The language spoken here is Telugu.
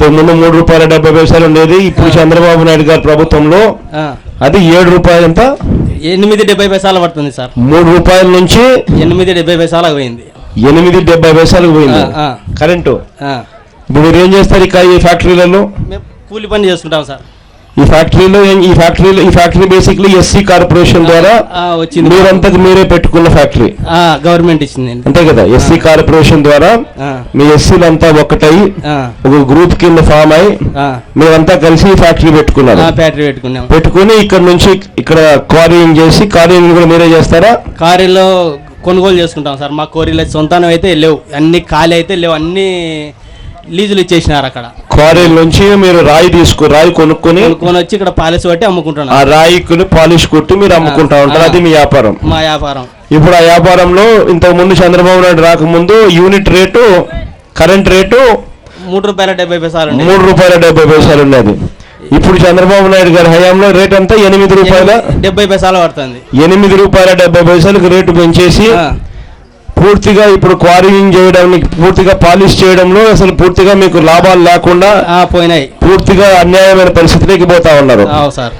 ముందు ₹3.70 ఉండేది. ఇప్పుడు చంద్రబాబు నాయుడు గారి ప్రభుత్వంలో అది ₹7 ఎంత 8.70 పడుతుంది సార్. ₹3 నుంచి 8.70 పోయింది. 8.70 పోయింది కరెంటు. ఇప్పుడు మీరు ఏం చేస్తారు ఇక ఈ ఫ్యాక్టరీలలో? మేము కూలి పని చేసుకుంటాం సార్. ఈ ఫ్యాక్టరీ బేసిక్లీ ఎస్సీ కార్పొరేషన్ ద్వారా వచ్చింది. మీరంతకు మీరే పెట్టుకున్న ఫ్యాక్టరీ, గవర్నమెంట్ ఇచ్చింది అంతే కదా? ఎస్సీ కార్పొరేషన్ ద్వారా మీ ఎస్సీలంతా ఒకటై ఒక గ్రూప్ కింద ఫామ్ అయి మీరంతా కలిసి ఫ్యాక్టరీ పెట్టుకున్నారు. పెట్టుకుని ఇక్కడ నుంచి ఇక్కడ క్వారీయింగ్ చేసి, క్వారీయింగ్ కూడా మీరే చేస్తారా? క్వారీలో కొనుగోలు చేసుకుంటాం సార్. మా క్వారీలో సొంతం అయితే లేవు, అన్ని ఖాళీ అయితే లేవు, అన్ని లీజులు ఇచ్చేసినారు. అక్కడ క్వారీల నుంచి మీరు రాయి కొనుక్కొని వచ్చి ఇక్కడ పాలిష్ కొట్టి అమ్ముకుంటున్నారు. ఆ రాయికుని పాలిష్ కొట్టి మీరు అమ్ముకుంటా ఉంటారు. అది మీ వ్యాపారం. మా వ్యాపారం. ఇప్పుడు ఆ వ్యాపారంలో ఇంతకు ముందు చంద్రబాబు నాయుడు రాకముందు యూనిట్ రేటు, కరెంట్ రేటు ₹3.70 ఉన్నది. ఇప్పుడు చంద్రబాబు నాయుడు గారి హయాంలో రేట్ అంతా ₹8.70 పడుతుంది. ₹8.70 రేటు పెంచేసి పూర్తిగా ఇప్పుడు క్వారీయింగ్ చేయడానికి, పూర్తిగా పాలిష్ చేయడంలో అసలు పూర్తిగా మీకు లాభాలు లేకుండా పోయినాయి. పూర్తిగా అన్యాయమైన పరిస్థితిలోకి పోతా ఉన్నారు.